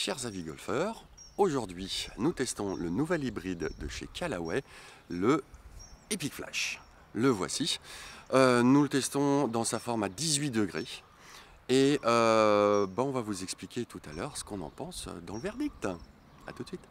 Chers avis golfeurs, aujourd'hui nous testons le nouvel hybride de chez Callaway, le Epic Flash. Le voici. Nous le testons dans sa forme à 18 degrés. Et on va vous expliquer tout à l'heure ce qu'on en pense dans le verdict. A tout de suite.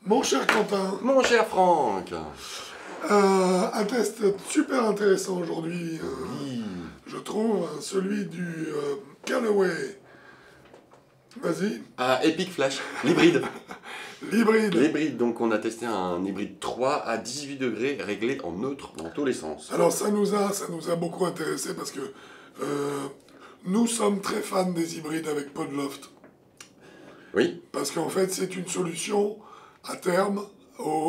Mon cher Quentin, Mon cher Franck, un test super intéressant aujourd'hui, oui. je trouve, celui du Callaway. Vas-y. Epic Flash, l'hybride. L'hybride. L'hybride, donc on a testé un hybride 3 à 18 degrés réglé en neutre dans tous les sens. Alors ça nous a beaucoup intéressé parce que nous sommes très fans des hybrides avec peu de loft. Oui. Parce qu'en fait c'est une solution à terme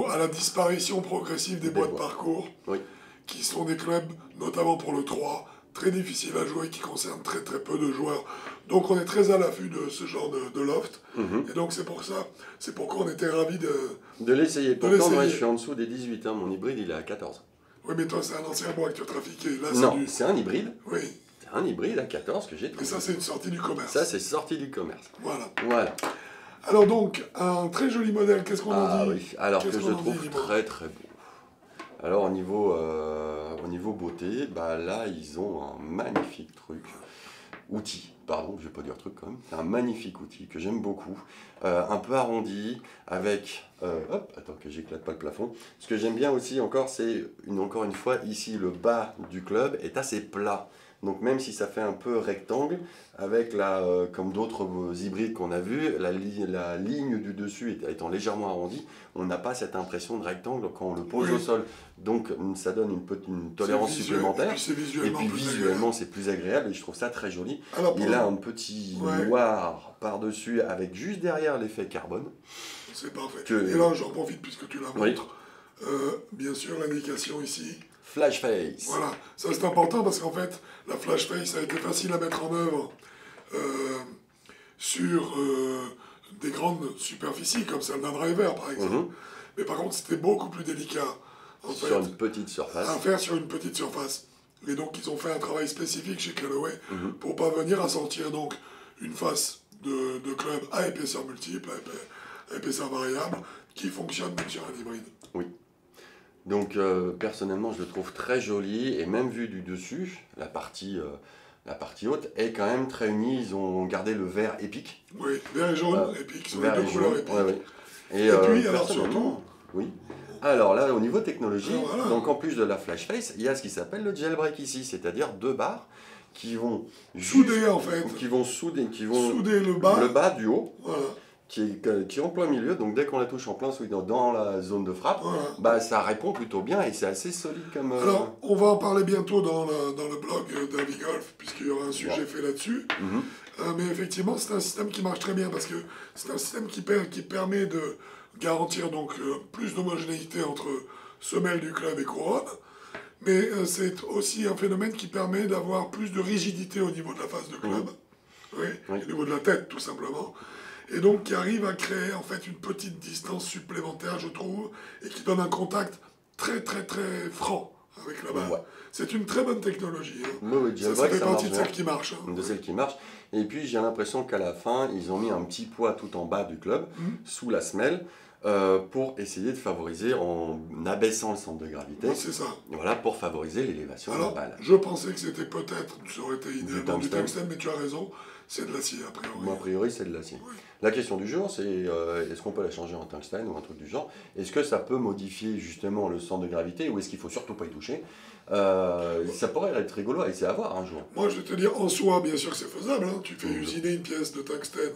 à la disparition progressive des bois de parcours, Oui. qui sont des clubs, notamment pour le 3, très difficiles à jouer, qui concernent très très peu de joueurs. Donc on est très à l'affût de ce genre de loft. Et donc c'est pourquoi on était ravis de l'essayer. Pourtant, moi je suis en dessous des 18, hein. Mon hybride il est à 14. Oui, mais toi c'est un ancien bois que tu as trafiqué. Là, non, c'est un hybride. Oui. C'est un hybride à 14 que j'ai trouvé. Et ça c'est une sortie du commerce. Ça c'est sorti du commerce. Voilà. Voilà. Alors donc, un très joli modèle, qu'est-ce qu'on en dit? Oui. Alors que je trouve très très beau. Alors au niveau beauté, là ils ont un magnifique truc. Outil, pardon, je vais pas dire truc quand même. C'est un magnifique outil que j'aime beaucoup. Un peu arrondi, avec... attends que j'éclate pas le plafond. Ce que j'aime bien aussi encore, c'est, encore une fois, ici le bas du club est assez plat. Donc même si ça fait un peu rectangle, avec comme d'autres hybrides qu'on a vus, la ligne du dessus étant légèrement arrondie, on n'a pas cette impression de rectangle quand on le pose au sol. Donc ça donne une tolérance supplémentaire. Et puis visuellement c'est plus agréable et je trouve ça très joli. Alors, il a un petit noir par-dessus avec juste derrière l'effet carbone. C'est parfait. Et là j'en profite puisque tu la montres. Bien sûr l'indication ici. Flash face. Voilà, ça c'est important parce qu'en fait, la flash face a été facile à mettre en œuvre sur des grandes superficies comme celle d'un driver par exemple. Mais par contre, c'était beaucoup plus délicat sur une petite surface. À faire sur une petite surface. Et donc, ils ont fait un travail spécifique chez Callaway pour parvenir à sortir donc une face de club à épaisseur multiple, à épaisseur variable, qui fonctionne même sur un hybride. Oui. Donc personnellement je le trouve très joli et même vu du dessus, la partie haute est quand même très unie. Ils ont gardé le vert épique. Oui, vert et jaune épique, sont les deux couleurs épiques. Et puis alors surtout... Oui. Alors là au niveau technologie, donc en plus de la flash face, il y a ce qui s'appelle le jailbreak ici, c'est-à-dire deux barres qui vont souder en fait. Qui vont souder le bas du haut. Voilà. Qui est en plein milieu, donc dès qu'on la touche en plein dans la zone de frappe, ça répond plutôt bien et c'est assez solide comme... Alors, on va en parler bientôt dans le blog d'Avis Golf, puisqu'il y aura un sujet fait là-dessus. Mais effectivement, c'est un système qui marche très bien, parce que c'est un système qui permet de garantir donc plus d'homogénéité entre semelle du club et couronne, mais c'est aussi un phénomène qui permet d'avoir plus de rigidité au niveau de la face de club, au niveau de la tête tout simplement. et donc qui arrive à créer en fait une petite distance supplémentaire, je trouve, et qui donne un contact très très très franc avec la balle. Ouais. C'est une très bonne technologie. Hein. Oui, Ça fait partie de celles qui marchent. Hein. De celles qui marchent. Et puis j'ai l'impression qu'à la fin, ils ont mis un petit poids tout en bas du club, sous la semelle, pour essayer de favoriser en abaissant le centre de gravité. Ouais, c'est ça. Voilà, pour favoriser l'élévation de la balle. Je pensais que c'était peut-être, ça aurait été idéalement du tungstène, mais tu as raison, c'est de l'acier a priori. Bon, a priori, c'est de l'acier. Oui. La question du jour, c'est est-ce qu'on peut la changer en tungstène ou un truc du genre? Est-ce que ça peut modifier justement le centre de gravité ou est-ce qu'il faut surtout pas y toucher? Ça pourrait être rigolo à essayer à voir un jour. Moi, je vais te dire, en soi, bien sûr que c'est faisable. Hein. Tu fais usiner une pièce de tungstène.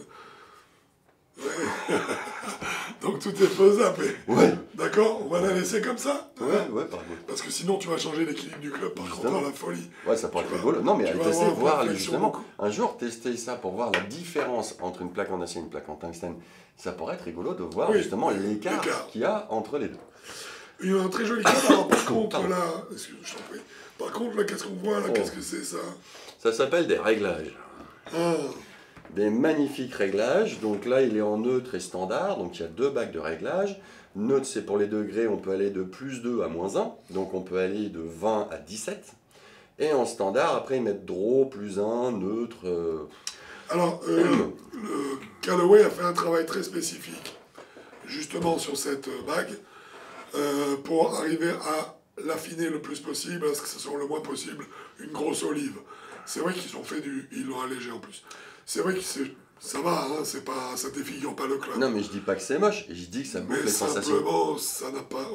Ouais. Donc tout est faisable. Ouais. D'accord, on va la laisser comme ça. Ouais, pardon. Parce que sinon, tu vas changer l'équilibre du club par contre à la folie. Ouais, ça pourrait être rigolo. Non, mais à tester, voir justement. Un jour, tester ça pour voir la différence entre une plaque en acier et une plaque en tungstène. Ça pourrait être rigolo de voir justement l'écart qu'il y a entre les deux. Il y a un très joli cadre. Alors par contre, là, excuse-moi, je t'en prie. Par contre, là, qu'est-ce qu'on voit là? Qu'est-ce que c'est ça? Ça s'appelle des réglages. Des magnifiques réglages. Donc là, il est en neutre et standard. Donc il y a deux bacs de réglage. Neutre, c'est pour les degrés. On peut aller de +2 à -1. Donc on peut aller de 20 à 17. Et en standard, après, ils mettent draw, +1, neutre. Alors, le Callaway a fait un travail très spécifique, justement sur cette bague, pour arriver à l'affiner le plus possible, à ce que ce soit le moins possible une grosse olive. C'est vrai qu'ils ont fait ils l'ont allégé en plus. C'est vrai que ça va, hein, ça défigure pas le club. Non, mais je dis pas que c'est moche, je dis que ça bouffe les sensations. Mais simplement, ça n'a pas,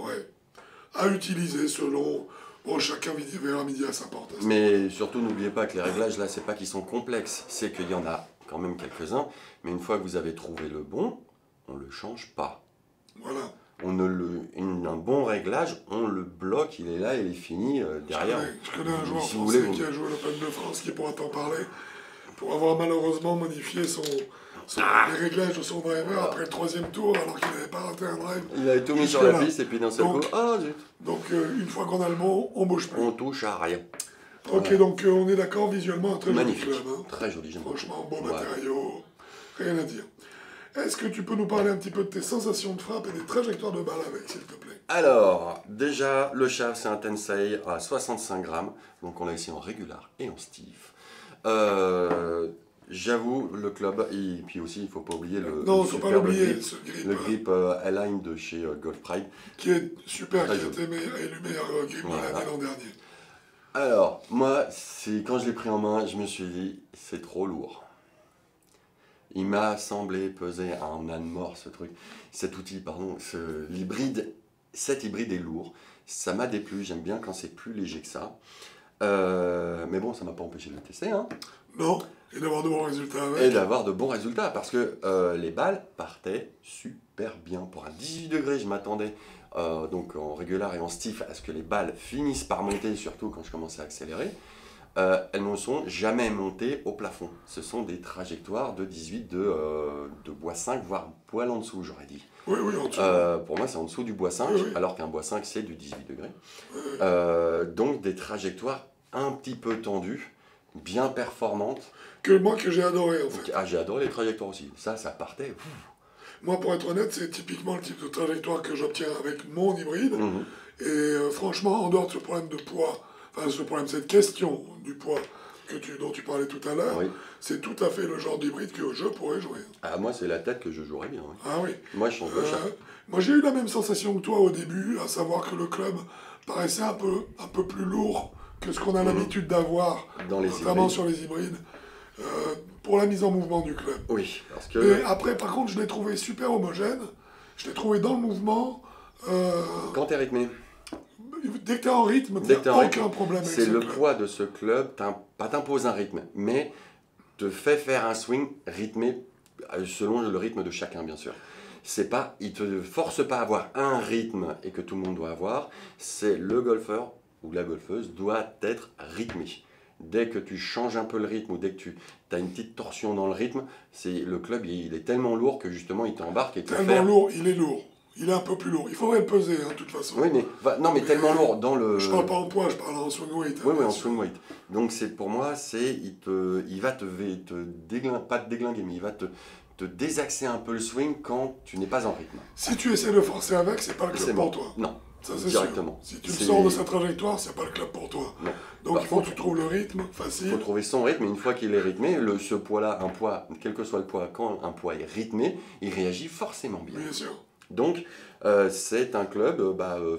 à utiliser selon, chacun verra midi à sa porte. Mais surtout, n'oubliez pas que les réglages, là, c'est pas qu'ils sont complexes, c'est qu'il y en a quand même quelques-uns, mais une fois que vous avez trouvé le bon, on le change pas. Voilà. Un bon réglage, on le bloque, il est là, il est fini derrière. Je connais un joueur français qui a joué à l'Open de France, qui pourra t'en parler, pour avoir malheureusement modifié les réglages de son driver après le 3e tour, alors qu'il n'avait pas raté un drive. Il avait tout mis sur la piste et puis d'un seul coup, zut. Donc une fois qu'on a le bon, on bouge plus. On touche à rien. Ok, donc on est d'accord, visuellement un très joli club. Hein. Très joli, j'aime. Franchement, beau matériau, rien à dire. Est-ce que tu peux nous parler un petit peu de tes sensations de frappe et des trajectoires de balle avec, s'il te plaît? Alors, déjà, le shaft, c'est un Tensei à 65 grammes. Donc, on l'a ici en régular et en stiff. J'avoue, le club, et puis aussi, il ne faut pas oublier le grip Align de chez Golf Pride. Qui est super, qui a été élu meilleur grip de l'année l'an dernier. Alors, moi, quand je l'ai pris en main, je me suis dit, c'est trop lourd. Il m'a semblé peser un âne mort, ce truc. Cet outil, pardon, cet hybride est lourd. Ça m'a déplu, j'aime bien quand c'est plus léger que ça. Mais bon, ça m'a pas empêché de le tester. Hein. Non, et d'avoir de bons résultats avec. Et d'avoir de bons résultats, parce que les balles partaient super bien. Pour un 18 degrés, je m'attendais, donc en régular et en stiff, à ce que les balles finissent par monter, surtout quand je commençais à accélérer. Elles ne sont jamais montées au plafond. Ce sont des trajectoires de 18 de bois 5, voire poil en dessous, j'aurais dit. Oui, en dessous. Pour moi, c'est en dessous du bois 5, alors qu'un bois 5, c'est du 18 degrés. Donc, des trajectoires un petit peu tendues, bien performantes. Que j'ai adoré, en fait. Ah, j'ai adoré les trajectoires aussi. Ça partait. Moi, pour être honnête, c'est typiquement le type de trajectoire que j'obtiens avec mon hybride. Et franchement, en dehors de ce problème de poids, cette question du poids dont tu parlais tout à l'heure, c'est tout à fait le genre d'hybride que je pourrais jouer. Ah, moi, c'est la tête que je jouerais bien. Oui. Ah oui. Moi, je change de chat. Moi, j'ai eu la même sensation que toi au début, à savoir que le club paraissait un peu plus lourd que ce qu'on a l'habitude d'avoir, notamment sur les hybrides, pour la mise en mouvement du club. Oui, parce que... Et après, par contre, je l'ai trouvé super homogène. Je l'ai trouvé dans le mouvement. Quand tu es rythmé. Dès que tu es en rythme, tu n'as aucun problème avec c'est le poids de ce club, pas t'impose un rythme, mais te fait faire un swing rythmé selon le rythme de chacun, bien sûr. Il te force pas à avoir un rythme et que tout le monde doit avoir. C'est le golfeur ou la golfeuse doit être rythmé. Dès que tu changes un peu le rythme ou dès que tu as une petite torsion dans le rythme, le club il est tellement lourd que justement il t'embarque et te fait... Tellement lourd, il est lourd. Il est un peu plus lourd. Il faudrait le peser, de toute façon. Oui, mais tellement lourd dans le... Je parle pas en poids, je parle en swing weight. Oui, en swing weight. Donc pour moi, il va pas te déglinguer, mais il va te te désaxer un peu le swing quand tu n'es pas en rythme. Si tu essaies de forcer avec, c'est pas le club pour toi. Non, ça c'est directement. Sûr. Si tu le sors de sa trajectoire, c'est pas le club pour toi. Non. Donc il faut que tu trouves le rythme facile. Il faut trouver son rythme, et une fois qu'il est rythmé, ce poids-là, un poids, quel que soit le poids, quand un poids est rythmé, il réagit forcément bien. Bien sûr. Donc, c'est un club,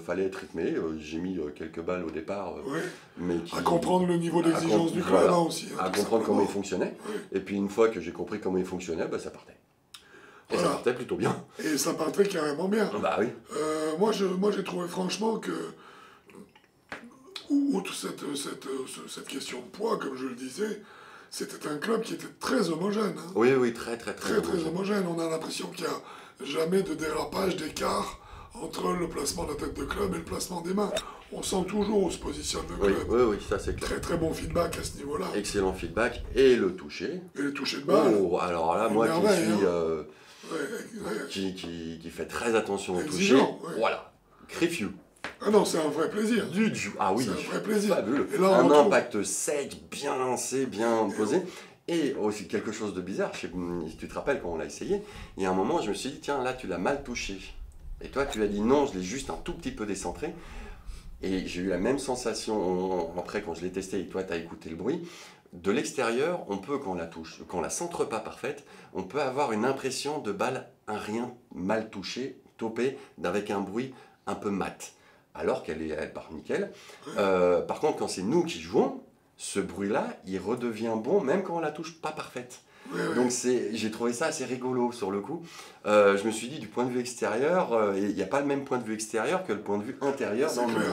fallait être rythmé. J'ai mis quelques balles au départ. Mais à comprendre le niveau d'exigence du club aussi. À comprendre comment il fonctionnait. Oui. Et puis une fois que j'ai compris comment il fonctionnait, ça partait. Et ça partait plutôt bien. Et ça partait carrément bien. Bah oui. Moi, j'ai trouvé franchement que, outre cette question de poids, comme je le disais, c'était un club qui était très homogène. Hein. Oui, oui, très homogène. On a l'impression qu'il n'y a jamais de dérapage, d'écart entre le placement de la tête de club et le placement des mains. On sent toujours où se positionne le club. Oui, ça c'est clair. Très bon feedback à ce niveau-là. Excellent feedback. Et le toucher. Et le toucher de balle. Oh, alors là, moi qui fait très attention au toucher, voilà. Crifiou. Ah non, c'est un vrai plaisir. Ah oui. C'est un vrai plaisir. Fabuleux. Et là, impact sec, bien lancé, bien posé. Et aussi quelque chose de bizarre, si tu te rappelles quand on l'a essayé, il y a un moment je me suis dit, tiens là tu l'as mal touché. Et toi tu as dit non, je l'ai juste un tout petit peu décentré. Et j'ai eu la même sensation après quand je l'ai testé et toi tu as écouté le bruit. De l'extérieur, on peut quand on la centre pas parfaite, on peut avoir une impression de balle, un rien mal touché, topé, avec un bruit un peu mat. Alors elle part nickel. Par contre quand c'est nous qui jouons, ce bruit-là, il redevient bon même quand on la touche pas parfaite. Donc j'ai trouvé ça assez rigolo sur le coup. Je me suis dit du point de vue extérieur, il n'y a pas le même point de vue extérieur que le point de vue intérieur dans le monde.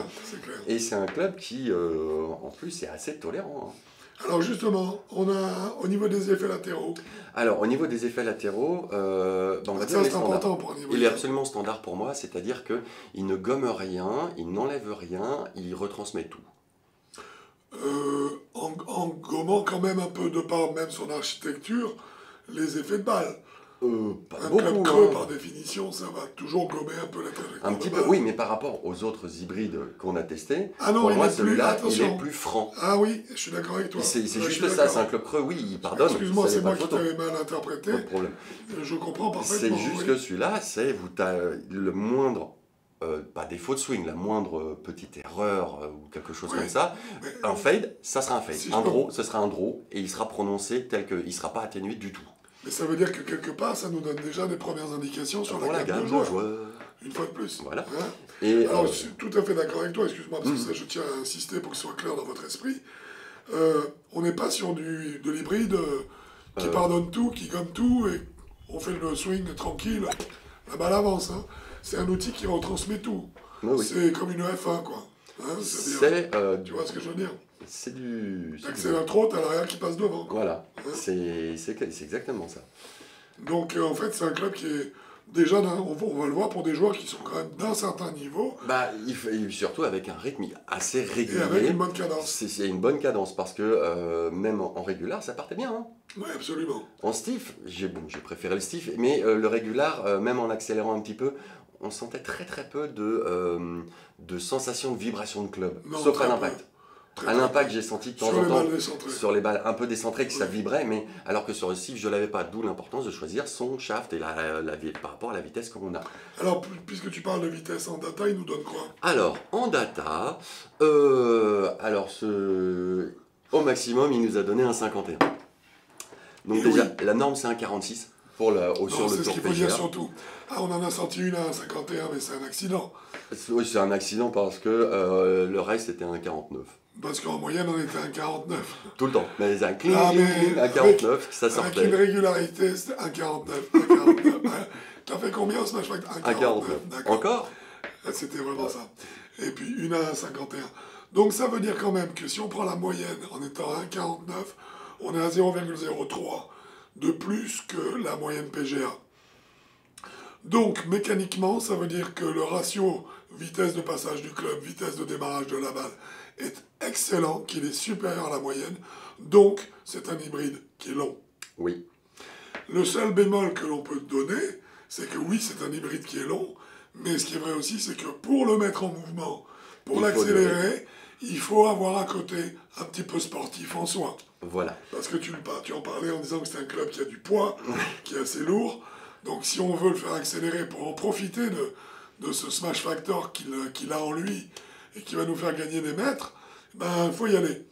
Et c'est un club qui, en plus, est assez tolérant. Hein. Alors justement, on a au niveau des effets latéraux. Alors au niveau des effets latéraux, on va dire c'est important pour un niveau. Il est absolument standard pour moi, c'est-à-dire qu'il ne gomme rien, il n'enlève rien, il retransmet tout. En gommant quand même un peu de par même son architecture, les effets de balle. Un club creux, par définition, ça va toujours gommer un peu la trajectoire. Un petit peu, oui, mais par rapport aux autres hybrides qu'on a testés, pour moi, celui-là, il est plus franc. Ah oui, je suis d'accord avec toi. C'est juste ça, c'est un club creux, oui, il pardonne. Excuse-moi, c'est moi qui t'avais mal interprété. Pas de problème. Je comprends parfaitement. C'est juste que celui-là, c'est le moindre... pas défaut de swing, la moindre petite erreur ou quelque chose comme ça, un fade, ça sera un fade. Un draw, ce sera un draw, et il sera prononcé tel qu'il ne sera pas atténué du tout. Mais ça veut dire que quelque part, ça nous donne déjà des premières indications sur la gamme de joueurs. Une fois de plus. Voilà. Hein. Et alors, je suis tout à fait d'accord avec toi, excuse-moi, parce que ça, je tiens à insister pour que ce soit clair dans votre esprit. On n'est pas sur de l'hybride qui pardonne tout, qui gomme tout, et on fait le swing tranquille, la balle avance. Hein. C'est un outil qui retransmet tout. Oui. C'est comme une F1, quoi. Hein, tu vois ce que je veux dire? C'est du... T'accélères trop, t'as l'arrière qui passe devant. Quoi. Voilà, hein, c'est exactement ça. Donc, en fait, c'est un club qui est déjà, on va le voir pour des joueurs qui sont quand même d'un certain niveau. Surtout avec un rythme assez régulier. Et avec une bonne cadence. C'est une bonne cadence, parce que même en régular, ça partait bien. Hein. Oui, absolument. En stiff, j'ai préféré le stiff, mais le régular, même en accélérant un petit peu, on sentait très peu de sensation de vibration de club, sauf à l'impact. À l'impact, j'ai senti de temps en temps, sur les balles un peu décentrées, que ça vibrait, mais alors que sur le stiff, je ne l'avais pas, d'où l'importance de choisir son shaft et par rapport à la vitesse qu'on a. Alors, puisque tu parles de vitesse en data, il nous donne quoi? Alors, en data, au maximum, il nous a donné un 51. Donc déjà, la norme, c'est un 46 sur le tour PGA. C'est ce qu'il faut dire surtout. Ah, on en a sorti une à un 51, mais c'est un accident. Oui, c'est un accident parce que le reste, c'était un 49. Parce qu'en moyenne, on était à un 49. Tout le temps. Mais un 49, ça sortait. Avec une régularité, c'était un 49. Un 49. T'as fait combien ce match? Un 49. Encore? C'était vraiment ça. Et puis une à un 51. Donc ça veut dire quand même que si on prend la moyenne en étant à 1,49, on est à 0,03 de plus que la moyenne PGA. Donc mécaniquement, ça veut dire que le ratio vitesse de passage du club, vitesse de démarrage de la balle est excellent, qu'il est supérieur à la moyenne. Donc c'est un hybride qui est long. Oui. Le seul bémol que l'on peut donner, c'est que oui, c'est un hybride qui est long, mais ce qui est vrai aussi, c'est que pour le mettre en mouvement, pour l'accélérer, il faut avoir un côté un petit peu sportif en soi. Voilà. Parce que tu en parlais en disant que c'est un club qui a du poids, qui est assez lourd. Donc si on veut le faire accélérer pour en profiter de ce smash factor qu'il a en lui et qui va nous faire gagner des mètres, ben il faut y aller.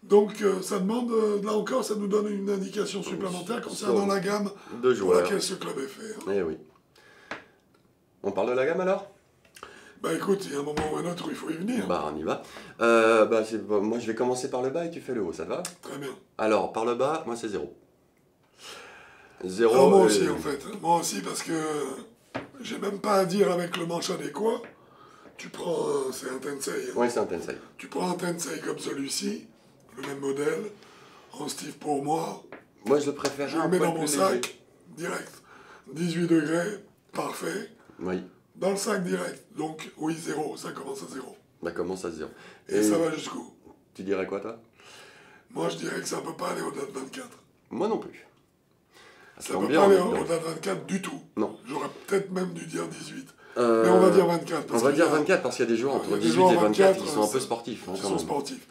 Donc ça demande, là encore, ça nous donne une indication supplémentaire concernant la gamme de pour laquelle ce club est fait. Hein. Eh oui. On parle de la gamme alors? Bah écoute, il y a un moment ou un autre où il faut y venir. Bah on y va. Moi je vais commencer par le bas et tu fais le haut, ça te va? Très bien. Alors, par le bas, moi c'est 0. 0. Alors moi aussi en fait. Moi aussi parce que j'ai même pas à dire avec le manche adéquat. Tu prends, c'est un Tensei. Hein. Oui, c'est un Tensei. Tu prends un Tensei comme celui-ci, le même modèle, en Steve pour moi. Moi je le préfère. Je le mets dans mon sac, direct. 18 degrés, parfait. Oui. Dans le sac direct. Donc oui, 0, ça commence à 0. Ça commence à 0. Et ça va jusqu'où? Tu dirais quoi toi? Moi je dirais que ça ne peut pas aller au-delà de 24. Moi non plus. Ça ne peut pas aller au-delà de 24 du tout. Non. J'aurais peut-être même dû dire 18. Mais on va dire 24. On va dire 24 parce qu'il y a des joueurs entre 18 et 24 qui sont un peu sportifs. Qui sont sportifs.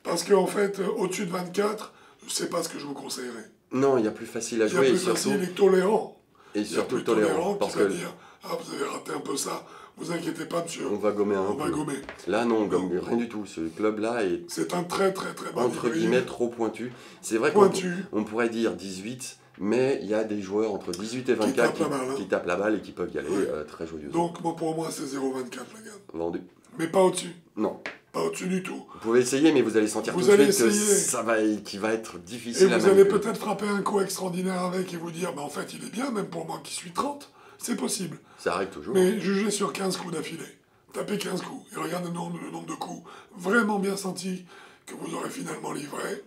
Parce qu'en fait, au-dessus de 24, je ne sais pas ce que je vous conseillerais. Non, il y a plus facile à jouer. Il y a plus facile et tolérant. Et surtout tolérant. Parce que dire, ah vous avez raté un peu ça, vous inquiétez pas monsieur. On va gommer un peu. On va gommer. Là non, on gomme rien du tout. Ce club-là est... C'est un très très très bon entre guillemets trop pointu. C'est vrai qu'on pourrait dire 18, mais il y a des joueurs entre 18 et 24 qui tapent la balle et qui peuvent y aller très joyeusement. Donc pour moi c'est 0,24 la gamme. Vendu. Mais pas au-dessus. Non. Pas au-dessus du tout. Vous pouvez essayer, mais vous allez sentir tout de suite que ça va être difficile à Et vous allez peut-être frapper un coup extraordinaire avec et vous dire, mais en fait il est bien, même pour moi qui suis 30, c'est possible. Ça arrive toujours. Mais jugez sur 15 coups d'affilée. Tapez 15 coups et regardez le nombre de coups vraiment bien sentis que vous aurez finalement livré.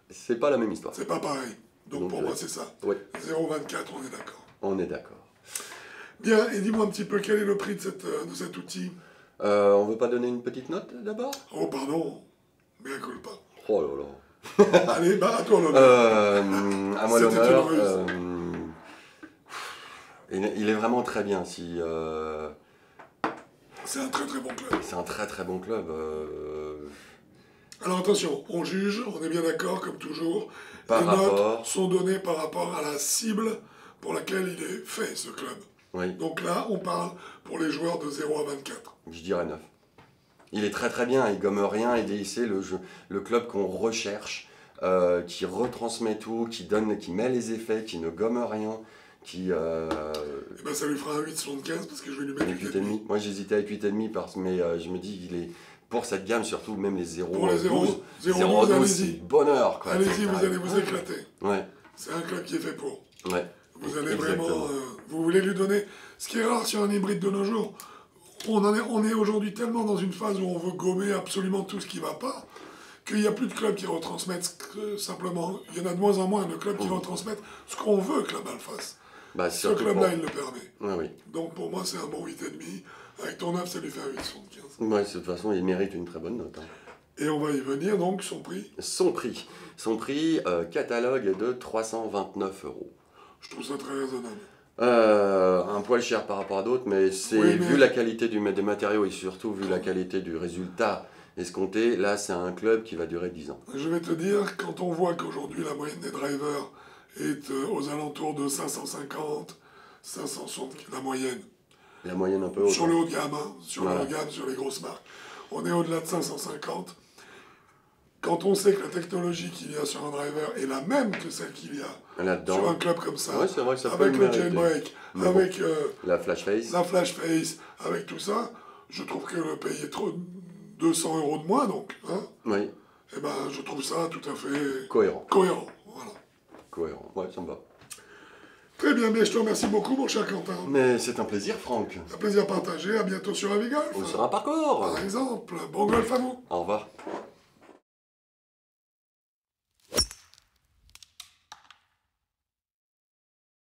C'est pas la même histoire. C'est pas pareil. Donc pour moi c'est ça. Oui. 0,24, on est d'accord. On est d'accord. Bien, et dis-moi un petit peu quel est le prix de cet outil. On veut pas donner une petite note d'abord? Oh pardon, mais à culpa. Oh là là. Allez, bah à toi l'honneur. À moi l'honneur. Il est vraiment très bien. C'est un très très bon club. C'est un très très bon club. Alors attention, on juge, on est bien d'accord comme toujours. Les notes sont données par rapport à la cible pour laquelle il est fait ce club. Oui. Donc là, on parle pour les joueurs de 0 à 24. Je dirais 9. Il est très très bien, il gomme rien, et c'est le club qu'on recherche, qui retransmet tout, qui met les effets, qui ne gomme rien, qui... Eh ben ça lui fera un 8,75 parce que je vais lui mettre 8,5. Moi j'hésitais avec 8,5 mais je me dis qu'il est... Pour cette gamme, surtout, même les 0, pour les 0, 0,12, c'est bonheur. Allez-y, vous allez vous éclater. Ouais. C'est un club qui est fait pour. Ouais. Vous allez vraiment... vous voulez lui donner... Ce qui est rare sur un hybride de nos jours, on est aujourd'hui tellement dans une phase où on veut gommer absolument tout ce qui ne va pas, qu'il n'y a plus de clubs qui retransmettent simplement... Il y en a de moins en moins de clubs qui retransmettent ce qu'on veut que la balle fasse. Bah, ce club-là, il le permet. Ouais, oui. Donc pour moi, c'est un bon 8,5. Avec ton 9, ça lui fait un 8,75. Ouais, de toute façon, il mérite une très bonne note. Hein. Et on va y venir, donc, son prix. Son prix catalogue est de 329 €. Je trouve ça très raisonnable. Un poil cher par rapport à d'autres, mais vu la qualité des matériaux et surtout vu la qualité du résultat escompté, là c'est un club qui va durer 10 ans. Je vais te dire, quand on voit qu'aujourd'hui la moyenne des drivers est aux alentours de 550, 560, la moyenne. La moyenne un peu haute. Sur le haut de gamme, hein, sur le haut de gamme, sur les grosses marques. On est au-delà de 550. Quand on sait que la technologie qu'il y a sur un driver est la même que celle qu'il y a sur un club comme ça, ouais, c'est vrai que ça avec le jailbreak, avec la flash face, avec tout ça, je trouve que le payer 200 € de moins, donc, hein, oui. Eh ben, je trouve ça tout à fait cohérent. Voilà. Cohérent, ouais, ça me va. Très bien, mais je te remercie beaucoup, mon cher Quentin. Mais c'est un plaisir, Franck. Un plaisir partagé, à bientôt sur Avigolf. Ou sur un parcours. Par exemple, bon golf à vous. Au revoir.